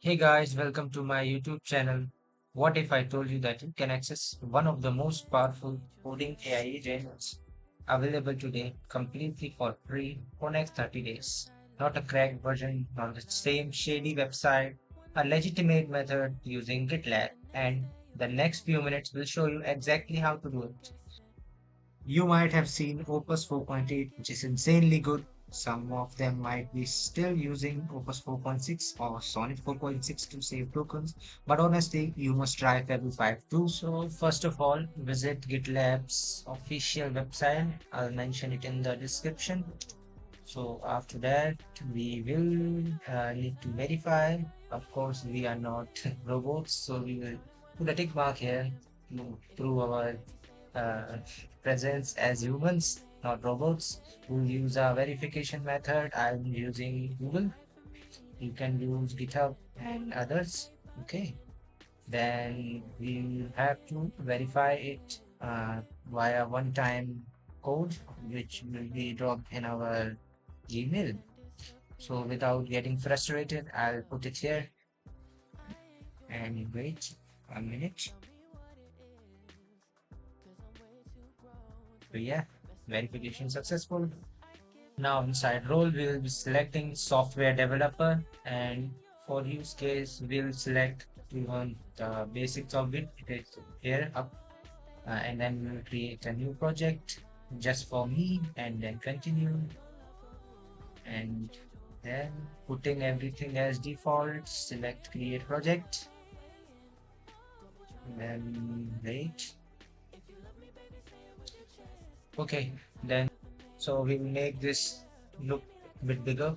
Hey guys, welcome to my YouTube channel. What if I told you that you can access one of the most powerful coding AI agents available today completely for free for next 30 days? Not a cracked version, not the same shady website, a legitimate method using GitLab. And the next few minutes will show you exactly how to do it. You might have seen Opus 4.8, which is insanely good. Some of them might be still using Opus 4.6 or Sonnet 4.6 to save tokens, but honestly, you must try Fable 5 too. So, first of all, visit GitLab's official website. I'll mention it in the description. So, after that, we will need to verify. Of course, we are not robots, so we will put a tick mark here to prove our uh, presence as humans, not robots. We'll use a verification method. I'm using Google. You can use GitHub and others. Okay. Then we have to verify it via one-time code, which will be dropped in our Gmail. So without getting frustrated, I'll put it here and wait a minute. So yeah, verification successful. Now inside role, we'll be selecting software developer, and for use case, we'll select we want the basics of it. It is here up, and then we'll create a new project just for me, and then continue, and then putting everything as default. Select create project, and then wait. Okay, then so we'll make this look a bit bigger.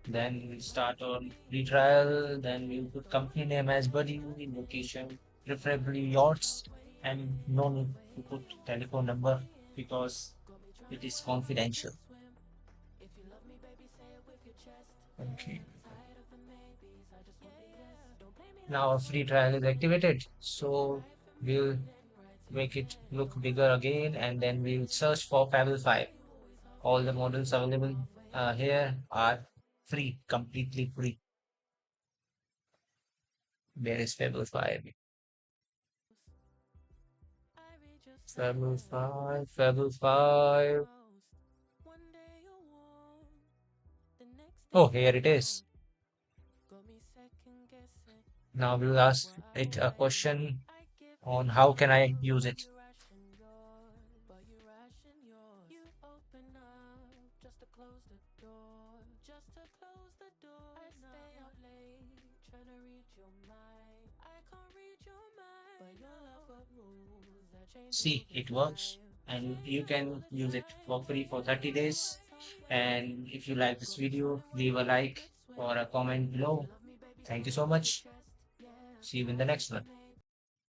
Then we'll start on retrial. Then we'll put company name as Buddy, location, preferably yours, and no need to put telephone number because it is confidential. Okay. Now a free trial is activated. So we'll make it look bigger again, and then we'll search for Fable 5. All the models available here are free, completely free. There is Fable 5. Fable 5, Fable 5. Oh, here it is. Now we'll ask it a question on how can I use it. See, it works, and you can use it for free for 30 days. And if you like this video, leave a like or a comment below. Thank you so much. See you in the next one.